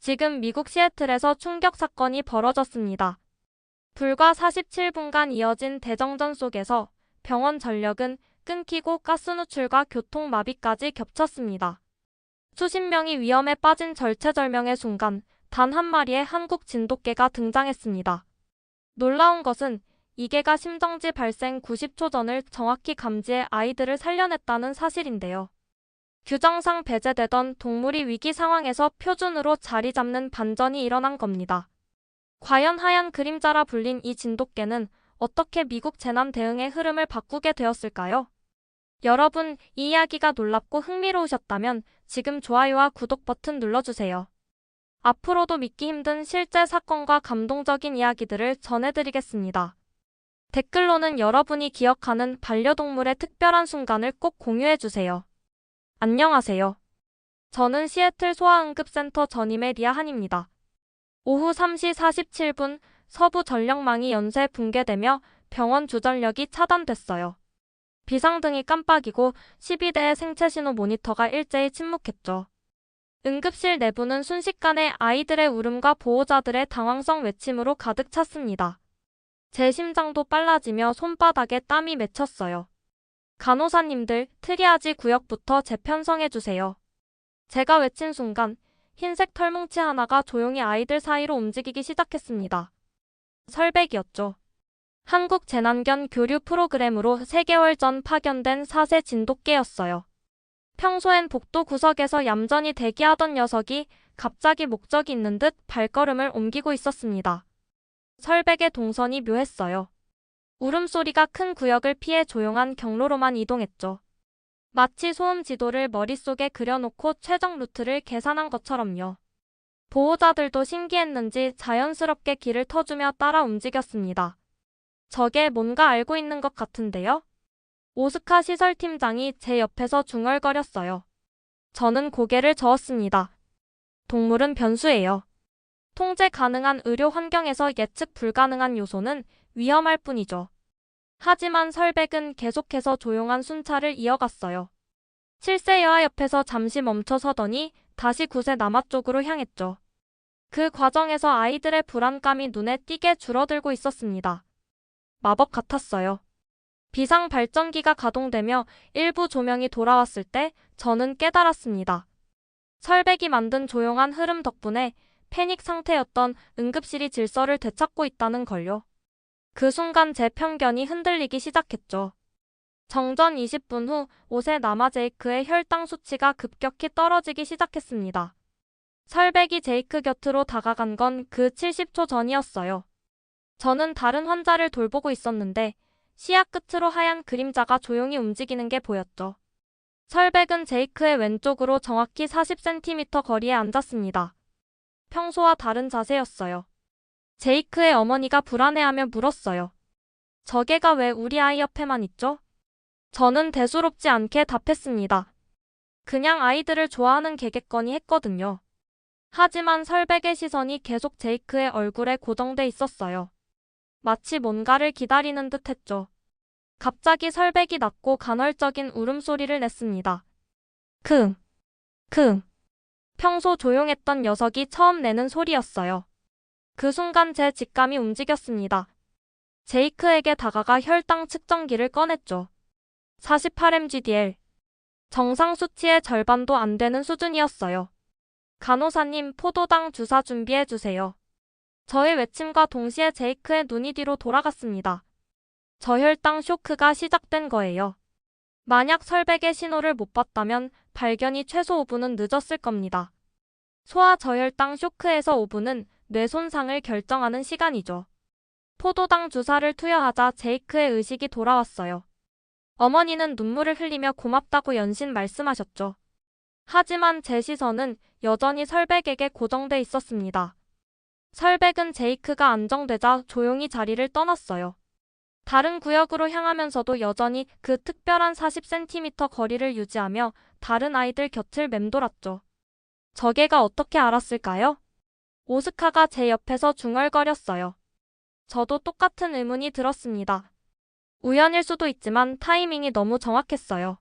지금 미국 시애틀에서 충격 사건이 벌어졌습니다. 불과 47분간 이어진 대정전 속에서 병원 전력은 끊기고 가스 누출과 교통 마비까지 겹쳤습니다. 수십 명이 위험에 빠진 절체절명의 순간 단 한 마리의 한국 진돗개가 등장했습니다. 놀라운 것은 이 개가 심정지 발생 90초 전을 정확히 감지해 아이들을 살려냈다는 사실인데요. 규정상 배제되던 동물이 위기 상황에서 표준으로 자리 잡는 반전이 일어난 겁니다. 과연 하얀 그림자라 불린 이 진돗개는 어떻게 미국 재난 대응의 흐름을 바꾸게 되었을까요? 여러분, 이 이야기가 놀랍고 흥미로우셨다면 지금 좋아요와 구독 버튼 눌러주세요. 앞으로도 믿기 힘든 실제 사건과 감동적인 이야기들을 전해드리겠습니다. 댓글로는 여러분이 기억하는 반려동물의 특별한 순간을 꼭 공유해주세요. 안녕하세요. 저는 시애틀 소아응급센터 전임의 리아한입니다. 오후 3시 47분 서부 전력망이 연쇄 붕괴되며 병원 주전력이 차단됐어요. 비상등이 깜빡이고 12대의 생체신호 모니터가 일제히 침묵했죠. 응급실 내부는 순식간에 아이들의 울음과 보호자들의 당황성 외침으로 가득 찼습니다. 제 심장도 빨라지며 손바닥에 땀이 맺혔어요. 간호사님들, 트리아지 구역부터 재편성해주세요. 제가 외친 순간 흰색 털뭉치 하나가 조용히 아이들 사이로 움직이기 시작했습니다. 설백이었죠. 한국 재난견 교류 프로그램으로 3개월 전 파견된 4세 진돗개였어요. 평소엔 복도 구석에서 얌전히 대기하던 녀석이 갑자기 목적이 있는 듯 발걸음을 옮기고 있었습니다. 설백의 동선이 묘했어요. 울음소리가 큰 구역을 피해 조용한 경로로만 이동했죠. 마치 소음 지도를 머릿속에 그려놓고 최적 루트를 계산한 것처럼요. 보호자들도 신기했는지 자연스럽게 길을 터주며 따라 움직였습니다. 저게 뭔가 알고 있는 것 같은데요? 오스카 시설팀장이 제 옆에서 중얼거렸어요. 저는 고개를 저었습니다. 동물은 변수예요. 통제 가능한 의료 환경에서 예측 불가능한 요소는 위험할 뿐이죠. 하지만 설백은 계속해서 조용한 순찰을 이어갔어요. 7세 여아 옆에서 잠시 멈춰 서더니 다시 9세 남아 쪽으로 향했죠. 그 과정에서 아이들의 불안감이 눈에 띄게 줄어들고 있었습니다. 마법 같았어요. 비상 발전기가 가동되며 일부 조명이 돌아왔을 때 저는 깨달았습니다. 설백이 만든 조용한 흐름 덕분에 패닉 상태였던 응급실이 질서를 되찾고 있다는 걸요. 그 순간 제 편견이 흔들리기 시작했죠. 정전 20분 후 5세 남아 제이크의 혈당 수치가 급격히 떨어지기 시작했습니다. 설백이 제이크 곁으로 다가간 건 그 70초 전이었어요. 저는 다른 환자를 돌보고 있었는데 시야 끝으로 하얀 그림자가 조용히 움직이는 게 보였죠. 설백은 제이크의 왼쪽으로 정확히 40cm 거리에 앉았습니다. 평소와 다른 자세였어요. 제이크의 어머니가 불안해하며 물었어요. 저 개가 왜 우리 아이 옆에만 있죠? 저는 대수롭지 않게 답했습니다. 그냥 아이들을 좋아하는 개겠거니 했거든요. 하지만 설백의 시선이 계속 제이크의 얼굴에 고정돼 있었어요. 마치 뭔가를 기다리는 듯 했죠. 갑자기 설백이 낮고 간헐적인 울음소리를 냈습니다. 킁, 킁. 평소 조용했던 녀석이 처음 내는 소리였어요. 그 순간 제 직감이 움직였습니다. 제이크에게 다가가 혈당 측정기를 꺼냈죠. 48mgdl. 정상 수치의 절반도 안 되는 수준이었어요. 간호사님, 포도당 주사 준비해주세요. 저의 외침과 동시에 제이크의 눈이 뒤로 돌아갔습니다. 저혈당 쇼크가 시작된 거예요. 만약 설백의 신호를 못 봤다면 발견이 최소 5분은 늦었을 겁니다. 소아 저혈당 쇼크에서 5분은 뇌 손상을 결정하는 시간이죠. 포도당 주사를 투여하자 제이크의 의식이 돌아왔어요. 어머니는 눈물을 흘리며 고맙다고 연신 말씀하셨죠. 하지만 제 시선은 여전히 설백에게 고정돼 있었습니다. 설백은 제이크가 안정되자 조용히 자리를 떠났어요. 다른 구역으로 향하면서도 여전히 그 특별한 40cm 거리를 유지하며 다른 아이들 곁을 맴돌았죠. 저 개가 어떻게 알았을까요? 오스카가 제 옆에서 중얼거렸어요. 저도 똑같은 의문이 들었습니다. 우연일 수도 있지만 타이밍이 너무 정확했어요.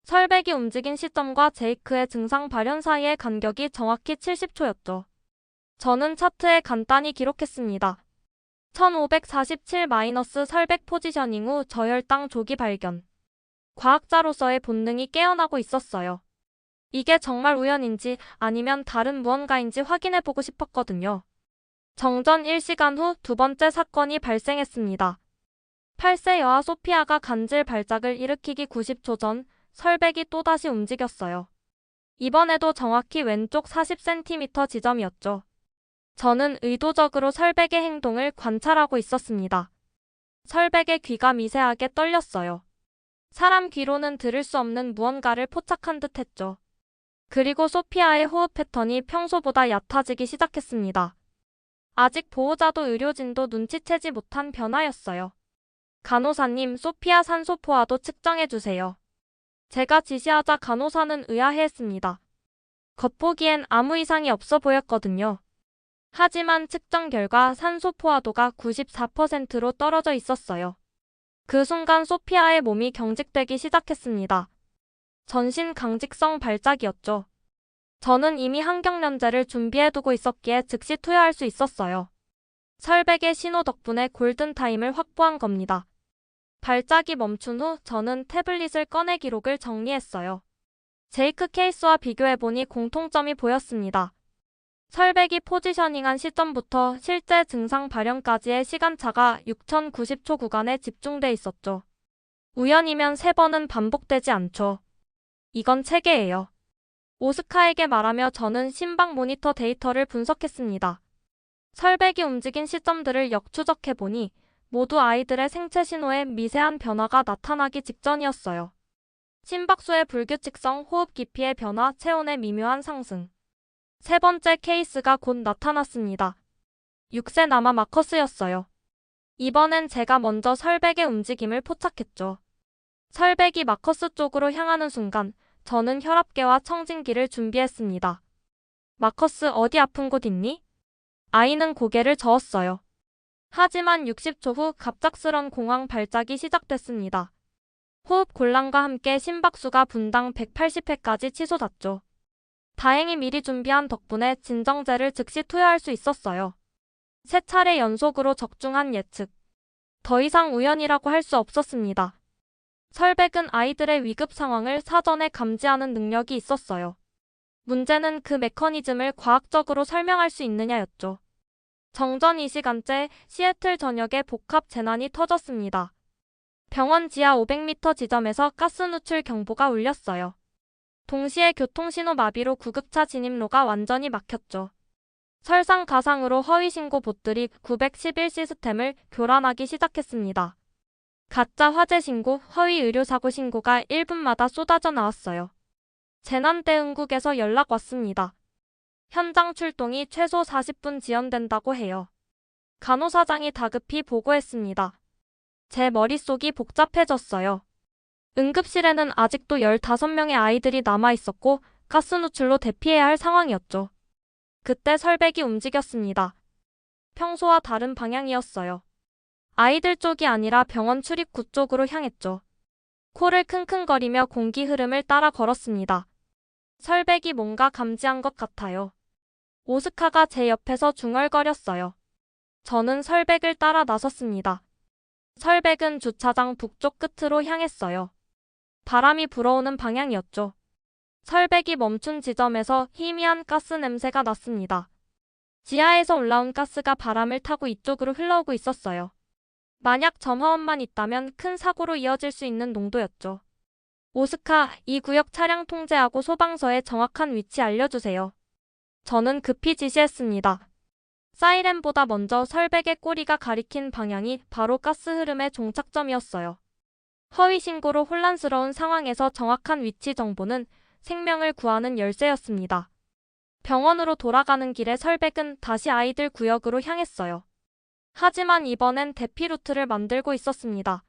설백이 움직인 시점과 제이크의 증상 발현 사이의 간격이 정확히 70초였죠. 저는 차트에 간단히 기록했습니다. 1547- 설백 포지셔닝 후 저혈당 조기 발견. 과학자로서의 본능이 깨어나고 있었어요. 이게 정말 우연인지 아니면 다른 무언가인지 확인해보고 싶었거든요. 정전 1시간 후 두 번째 사건이 발생했습니다. 8세 여아 소피아가 간질 발작을 일으키기 90초 전 설백이 또다시 움직였어요. 이번에도 정확히 왼쪽 40cm 지점이었죠. 저는 의도적으로 설백의 행동을 관찰하고 있었습니다. 설백의 귀가 미세하게 떨렸어요. 사람 귀로는 들을 수 없는 무언가를 포착한 듯 했죠. 그리고 소피아의 호흡 패턴이 평소보다 얕아지기 시작했습니다. 아직 보호자도 의료진도 눈치채지 못한 변화였어요. 간호사님, 소피아 산소 포화도 측정해주세요. 제가 지시하자 간호사는 의아해했습니다. 겉보기엔 아무 이상이 없어 보였거든요. 하지만 측정 결과 산소 포화도가 94%로 떨어져 있었어요. 그 순간 소피아의 몸이 경직되기 시작했습니다. 전신 강직성 발작이었죠. 저는 이미 항경련제를 준비해두고 있었기에 즉시 투여할 수 있었어요. 설백의 신호 덕분에 골든타임을 확보한 겁니다. 발작이 멈춘 후 저는 태블릿을 꺼내 기록을 정리했어요. 제이크 케이스와 비교해보니 공통점이 보였습니다. 설백이 포지셔닝한 시점부터 실제 증상 발현까지의 시간차가 6090초 구간에 집중돼 있었죠. 우연이면 3번은 반복되지 않죠. 이건 체계예요. 오스카에게 말하며 저는 심박 모니터 데이터를 분석했습니다. 설백이 움직인 시점들을 역추적해보니 모두 아이들의 생체 신호에 미세한 변화가 나타나기 직전이었어요. 심박수의 불규칙성, 호흡 깊이의 변화, 체온의 미묘한 상승. 세 번째 케이스가 곧 나타났습니다. 6세 남아 마커스였어요. 이번엔 제가 먼저 설백의 움직임을 포착했죠. 설백이 마커스 쪽으로 향하는 순간 저는 혈압계와 청진기를 준비했습니다. 마커스, 어디 아픈 곳 있니? 아이는 고개를 저었어요. 하지만 60초 후 갑작스런 공황 발작이 시작됐습니다. 호흡 곤란과 함께 심박수가 분당 180회까지 치솟았죠. 다행히 미리 준비한 덕분에 진정제를 즉시 투여할 수 있었어요. 3차례 연속으로 적중한 예측. 더 이상 우연이라고 할 수 없었습니다. 설백은 아이들의 위급 상황을 사전에 감지하는 능력이 있었어요. 문제는 그 메커니즘을 과학적으로 설명할 수 있느냐였죠. 정전 2시간째 시애틀 전역에 복합 재난이 터졌습니다. 병원 지하 500m 지점에서 가스 누출 경보가 울렸어요. 동시에 교통신호 마비로 구급차 진입로가 완전히 막혔죠. 설상가상으로 허위신고 봇들이 911 시스템을 교란하기 시작했습니다. 가짜 화재 신고, 허위 의료사고 신고가 1분마다 쏟아져 나왔어요. 재난대응국에서 연락 왔습니다. 현장 출동이 최소 40분 지연된다고 해요. 간호사장이 다급히 보고했습니다. 제 머릿속이 복잡해졌어요. 응급실에는 아직도 15명의 아이들이 남아있었고 가스 누출로 대피해야 할 상황이었죠. 그때 설백이 움직였습니다. 평소와 다른 방향이었어요. 아이들 쪽이 아니라 병원 출입구 쪽으로 향했죠. 코를 킁킁거리며 공기 흐름을 따라 걸었습니다. 설백이 뭔가 감지한 것 같아요. 오스카가 제 옆에서 중얼거렸어요. 저는 설백을 따라 나섰습니다. 설백은 주차장 북쪽 끝으로 향했어요. 바람이 불어오는 방향이었죠. 설백이 멈춘 지점에서 희미한 가스 냄새가 났습니다. 지하에서 올라온 가스가 바람을 타고 이쪽으로 흘러오고 있었어요. 만약 점화원만 있다면 큰 사고로 이어질 수 있는 농도였죠. 오스카, 이 구역 차량 통제하고 소방서의 정확한 위치 알려주세요. 저는 급히 지시했습니다. 사이렌보다 먼저 설백의 꼬리가 가리킨 방향이 바로 가스 흐름의 종착점이었어요. 허위 신고로 혼란스러운 상황에서 정확한 위치 정보는 생명을 구하는 열쇠였습니다. 병원으로 돌아가는 길에 설백은 다시 아이들 구역으로 향했어요. 하지만 이번엔 대피 루트를 만들고 있었습니다.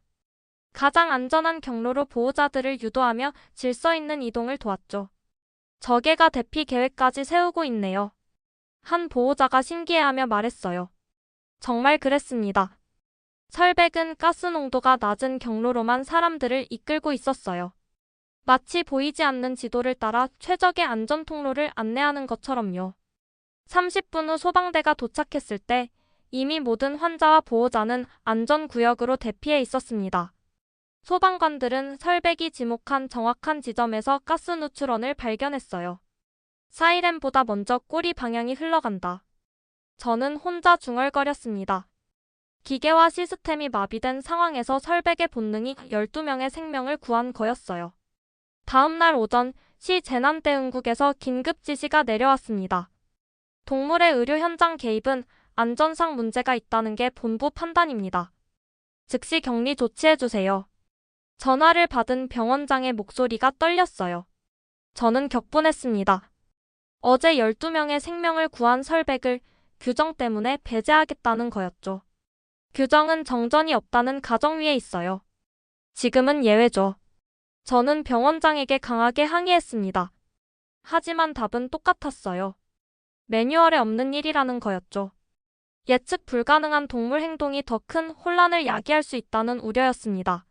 가장 안전한 경로로 보호자들을 유도하며 질서 있는 이동을 도왔죠. 저개가 대피 계획까지 세우고 있네요. 한 보호자가 신기해하며 말했어요. 정말 그랬습니다. 설백은 가스 농도가 낮은 경로로만 사람들을 이끌고 있었어요. 마치 보이지 않는 지도를 따라 최적의 안전 통로를 안내하는 것처럼요. 30분 후 소방대가 도착했을 때 이미 모든 환자와 보호자는 안전구역으로 대피해 있었습니다. 소방관들은 설백이 지목한 정확한 지점에서 가스 누출원을 발견했어요. 사이렌보다 먼저 꼬리 방향이 흘러간다. 저는 혼자 중얼거렸습니다. 기계와 시스템이 마비된 상황에서 설백의 본능이 12명의 생명을 구한 거였어요. 다음 날 오전 시 재난대응국에서 긴급 지시가 내려왔습니다. 동물의 의료 현장 개입은 안전상 문제가 있다는 게 본부 판단입니다. 즉시 격리 조치해주세요. 전화를 받은 병원장의 목소리가 떨렸어요. 저는 격분했습니다. 어제 12명의 생명을 구한 설백을 규정 때문에 배제하겠다는 거였죠. 규정은 정전이 없다는 가정 위에 있어요. 지금은 예외죠. 저는 병원장에게 강하게 항의했습니다. 하지만 답은 똑같았어요. 매뉴얼에 없는 일이라는 거였죠. 예측 불가능한 동물 행동이 더 큰 혼란을 야기할 수 있다는 우려였습니다.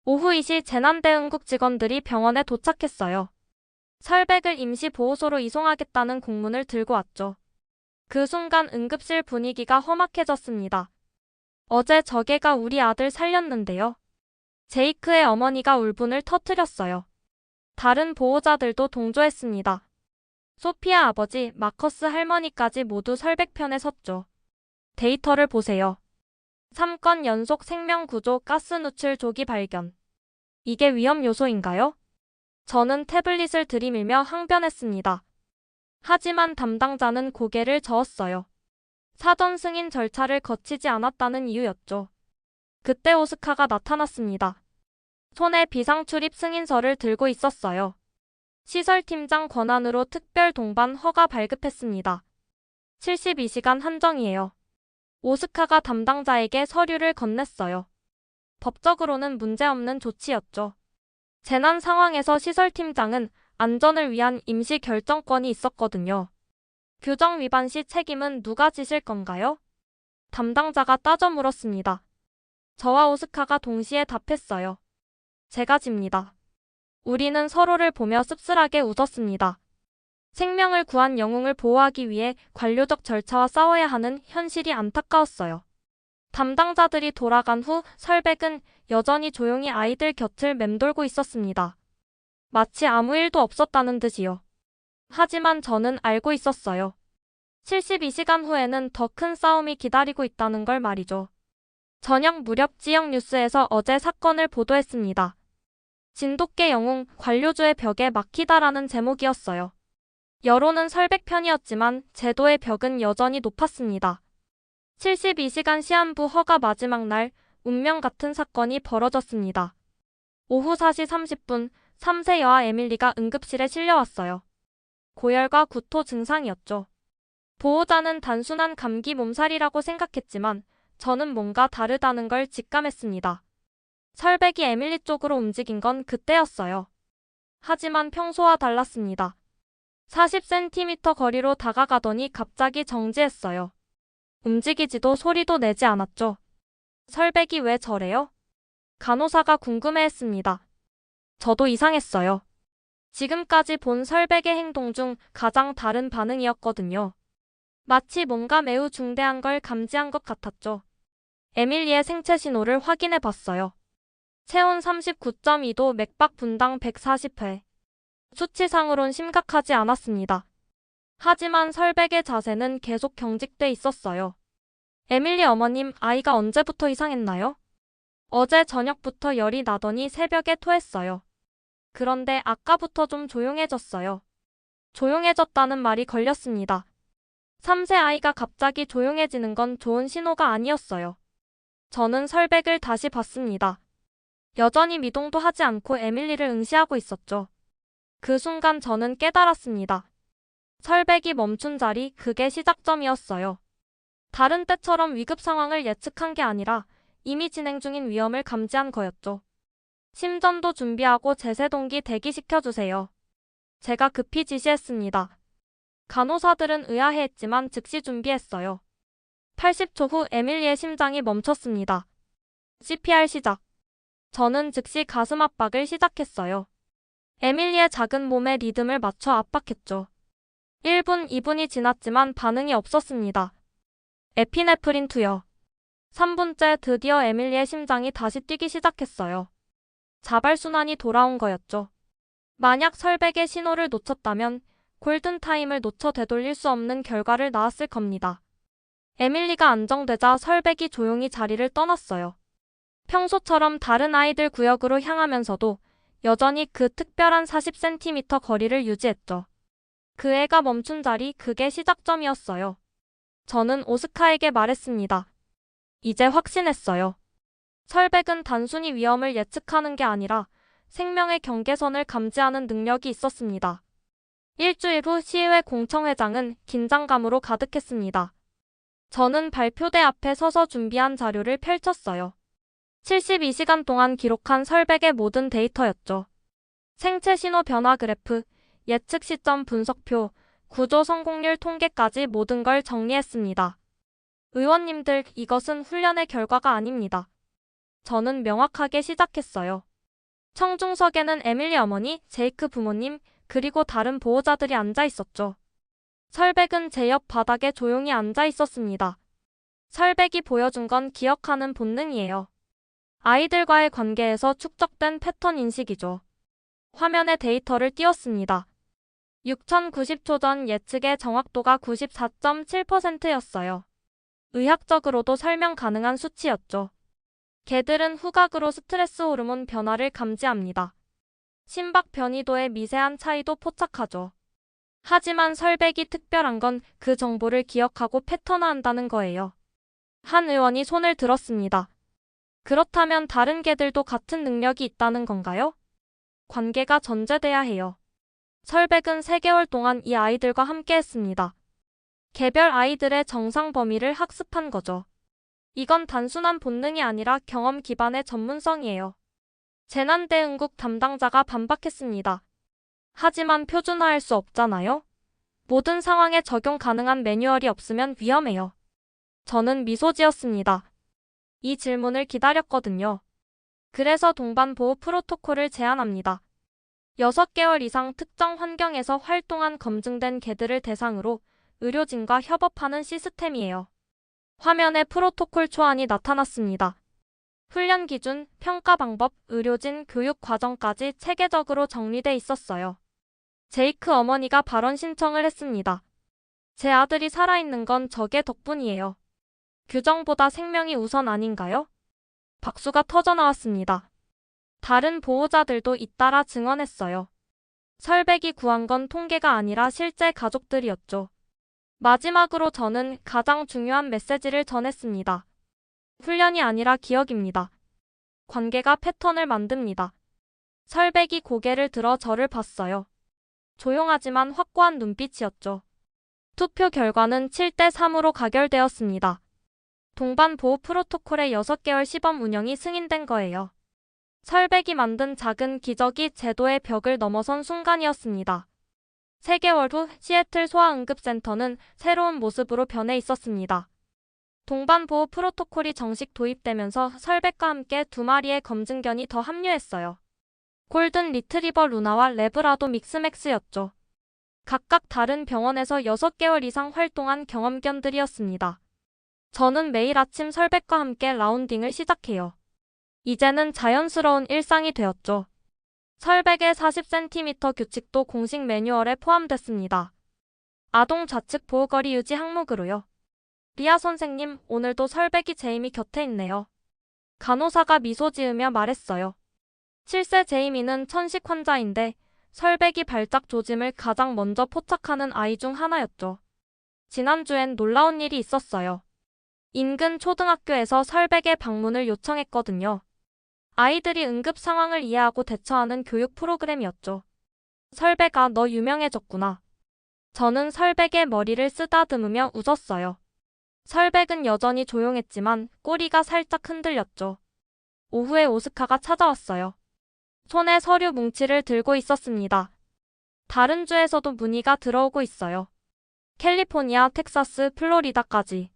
오후 2시 재난대응국 직원들이 병원에 도착했어요. 설백을 임시보호소로 이송하겠다는 공문을 들고 왔죠. 그 순간 응급실 분위기가 험악해졌습니다. 어제 저 개가 우리 아들 살렸는데요. 제이크의 어머니가 울분을 터뜨렸어요. 다른 보호자들도 동조했습니다. 소피아 아버지, 마커스 할머니까지 모두 설백 편에 섰죠. 데이터를 보세요. 3건 연속 생명구조 가스 누출 조기 발견. 이게 위험 요소인가요? 저는 태블릿을 들이밀며 항변했습니다. 하지만 담당자는 고개를 저었어요. 사전 승인 절차를 거치지 않았다는 이유였죠. 그때 오스카가 나타났습니다. 손에 비상출입 승인서를 들고 있었어요. 시설팀장 권한으로 특별 동반 허가 발급했습니다. 72시간 한정이에요. 오스카가 담당자에게 서류를 건넸어요. 법적으로는 문제없는 조치였죠. 재난 상황에서 시설팀장은 안전을 위한 임시 결정권이 있었거든요. 규정 위반 시 책임은 누가 지실 건가요? 담당자가 따져 물었습니다. 저와 오스카가 동시에 답했어요. 제가 집니다. 우리는 서로를 보며 씁쓸하게 웃었습니다. 생명을 구한 영웅을 보호하기 위해 관료적 절차와 싸워야 하는 현실이 안타까웠어요. 담당자들이 돌아간 후 설백은 여전히 조용히 아이들 곁을 맴돌고 있었습니다. 마치 아무 일도 없었다는 듯이요. 하지만 저는 알고 있었어요. 72시간 후에는 더 큰 싸움이 기다리고 있다는 걸 말이죠. 저녁 무렵 지역 뉴스에서 어제 사건을 보도했습니다. 진돗개 영웅 관료주의 벽에 막히다라는 제목이었어요. 여론은 설백 편이었지만 제도의 벽은 여전히 높았습니다. 72시간 시한부 허가 마지막 날 운명 같은 사건이 벌어졌습니다. 오후 4시 30분 3세 여아 에밀리가 응급실에 실려왔어요. 고열과 구토 증상이었죠. 보호자는 단순한 감기 몸살이라고 생각했지만 저는 뭔가 다르다는 걸 직감했습니다. 설백이 에밀리 쪽으로 움직인 건 그때였어요. 하지만 평소와 달랐습니다. 40cm 거리로 다가가더니 갑자기 정지했어요. 움직이지도 소리도 내지 않았죠. 설백이 왜 저래요? 간호사가 궁금해했습니다. 저도 이상했어요. 지금까지 본 설백의 행동 중 가장 다른 반응이었거든요. 마치 뭔가 매우 중대한 걸 감지한 것 같았죠. 에밀리의 생체 신호를 확인해 봤어요. 체온 39.2도, 맥박 분당 140회. 수치상으론 심각하지 않았습니다. 하지만 설백의 자세는 계속 경직돼 있었어요. 에밀리 어머님, 아이가 언제부터 이상했나요? 어제 저녁부터 열이 나더니 새벽에 토했어요. 그런데 아까부터 좀 조용해졌어요. 조용해졌다는 말이 걸렸습니다. 3세 아이가 갑자기 조용해지는 건 좋은 신호가 아니었어요. 저는 설백을 다시 봤습니다. 여전히 미동도 하지 않고 에밀리를 응시하고 있었죠. 그 순간 저는 깨달았습니다. 설백이 멈춘 자리, 그게 시작점이었어요. 다른 때처럼 위급 상황을 예측한 게 아니라 이미 진행 중인 위험을 감지한 거였죠. 심전도 준비하고 제세동기 대기시켜주세요. 제가 급히 지시했습니다. 간호사들은 의아해했지만 즉시 준비했어요. 80초 후 에밀리의 심장이 멈췄습니다. CPR 시작. 저는 즉시 가슴 압박을 시작했어요. 에밀리의 작은 몸에 리듬을 맞춰 압박했죠. 1분, 2분이 지났지만 반응이 없었습니다. 에피네프린 투여. 3분째 드디어 에밀리의 심장이 다시 뛰기 시작했어요. 자발순환이 돌아온 거였죠. 만약 설백의 신호를 놓쳤다면 골든타임을 놓쳐 되돌릴 수 없는 결과를 낳았을 겁니다. 에밀리가 안정되자 설백이 조용히 자리를 떠났어요. 평소처럼 다른 아이들 구역으로 향하면서도 여전히 그 특별한 40cm 거리를 유지했죠. 그 애가 멈춘 자리, 그게 시작점이었어요. 저는 오스카에게 말했습니다. 이제 확신했어요. 설백은 단순히 위험을 예측하는 게 아니라 생명의 경계선을 감지하는 능력이 있었습니다. 일주일 후 시의회 공청회장은 긴장감으로 가득했습니다. 저는 발표대 앞에 서서 준비한 자료를 펼쳤어요. 72시간 동안 기록한 설백의 모든 데이터였죠. 생체 신호 변화 그래프, 예측 시점 분석표, 구조 성공률 통계까지 모든 걸 정리했습니다. 의원님들, 이것은 훈련의 결과가 아닙니다. 저는 명확하게 시작했어요. 청중석에는 에밀리 어머니, 제이크 부모님, 그리고 다른 보호자들이 앉아 있었죠. 설백은 제 옆 바닥에 조용히 앉아 있었습니다. 설백이 보여준 건 기억하는 본능이에요. 아이들과의 관계에서 축적된 패턴 인식이죠. 화면에 데이터를 띄웠습니다. 6090초 전 예측의 정확도가 94.7%였어요. 의학적으로도 설명 가능한 수치였죠. 개들은 후각으로 스트레스 호르몬 변화를 감지합니다. 심박 변이도의 미세한 차이도 포착하죠. 하지만 설백이 특별한 건 그 정보를 기억하고 패턴화한다는 거예요. 한 의원이 손을 들었습니다. 그렇다면 다른 개들도 같은 능력이 있다는 건가요? 관계가 전제돼야 해요. 설백은 3개월 동안 이 아이들과 함께 했습니다. 개별 아이들의 정상 범위를 학습한 거죠. 이건 단순한 본능이 아니라 경험 기반의 전문성이에요. 재난대응국 담당자가 반박했습니다. 하지만 표준화할 수 없잖아요? 모든 상황에 적용 가능한 매뉴얼이 없으면 위험해요. 저는 미소 지었습니다. 이 질문을 기다렸거든요. 그래서 동반보호 프로토콜을 제안합니다. 6개월 이상 특정 환경에서 활동한 검증된 개들을 대상으로 의료진과 협업하는 시스템이에요. 화면에 프로토콜 초안이 나타났습니다. 훈련 기준, 평가 방법, 의료진 교육 과정까지 체계적으로 정리돼 있었어요. 제이크 어머니가 발언 신청을 했습니다. 제 아들이 살아있는 건 저게 덕분이에요. 규정보다 생명이 우선 아닌가요? 박수가 터져나왔습니다. 다른 보호자들도 잇따라 증언했어요. 설백이 구한 건 통계가 아니라 실제 가족들이었죠. 마지막으로 저는 가장 중요한 메시지를 전했습니다. 훈련이 아니라 기억입니다. 관계가 패턴을 만듭니다. 설백이 고개를 들어 저를 봤어요. 조용하지만 확고한 눈빛이었죠. 투표 결과는 7대3으로 가결되었습니다. 동반보호 프로토콜의 6개월 시범 운영이 승인된 거예요. 설백이 만든 작은 기적이 제도의 벽을 넘어선 순간이었습니다. 3개월 후 시애틀 소아응급센터는 새로운 모습으로 변해 있었습니다. 동반보호 프로토콜이 정식 도입되면서 설백과 함께 2마리의 검증견이 더 합류했어요. 골든 리트리버 루나와 레브라도 믹스맥스였죠. 각각 다른 병원에서 6개월 이상 활동한 경험견들이었습니다. 저는 매일 아침 설백과 함께 라운딩을 시작해요. 이제는 자연스러운 일상이 되었죠. 설백의 40cm 규칙도 공식 매뉴얼에 포함됐습니다. 아동 좌측 보호거리 유지 항목으로요. 리아 선생님, 오늘도 설백이 제이미 곁에 있네요. 간호사가 미소 지으며 말했어요. 7세 제이미는 천식 환자인데 설백이 발작 조짐을 가장 먼저 포착하는 아이 중 하나였죠. 지난주엔 놀라운 일이 있었어요. 인근 초등학교에서 설백의 방문을 요청했거든요. 아이들이 응급 상황을 이해하고 대처하는 교육 프로그램이었죠. 설백아, 너 유명해졌구나. 저는 설백의 머리를 쓰다듬으며 웃었어요. 설백은 여전히 조용했지만 꼬리가 살짝 흔들렸죠. 오후에 오스카가 찾아왔어요. 손에 서류 뭉치를 들고 있었습니다. 다른 주에서도 문의가 들어오고 있어요. 캘리포니아, 텍사스, 플로리다까지.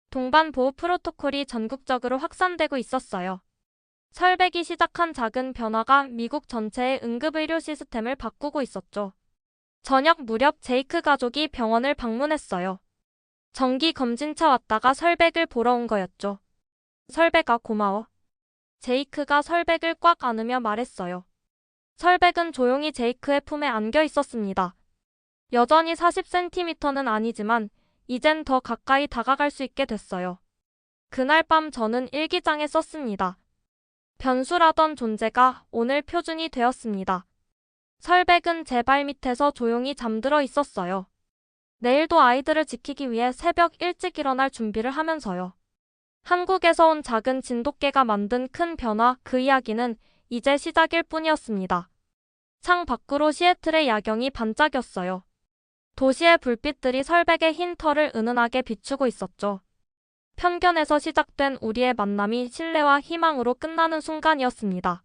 동반보호 프로토콜이 전국적으로 확산되고 있었어요. 설백이 시작한 작은 변화가 미국 전체의 응급의료 시스템을 바꾸고 있었죠. 저녁 무렵 제이크 가족이 병원을 방문했어요. 정기 검진차 왔다가 설백을 보러 온 거였죠. 설백아 고마워. 제이크가 설백을 꽉 안으며 말했어요. 설백은 조용히 제이크의 품에 안겨 있었습니다. 여전히 40cm는 아니지만 이젠 더 가까이 다가갈 수 있게 됐어요. 그날 밤 저는 일기장에 썼습니다. 변수라던 존재가 오늘 표준이 되었습니다. 설백은 제 발 밑에서 조용히 잠들어 있었어요. 내일도 아이들을 지키기 위해 새벽 일찍 일어날 준비를 하면서요. 한국에서 온 작은 진돗개가 만든 큰 변화, 그 이야기는 이제 시작일 뿐이었습니다. 창 밖으로 시애틀의 야경이 반짝였어요. 도시의 불빛들이 설백의 흰 털을 은은하게 비추고 있었죠. 편견에서 시작된 우리의 만남이 신뢰와 희망으로 끝나는 순간이었습니다.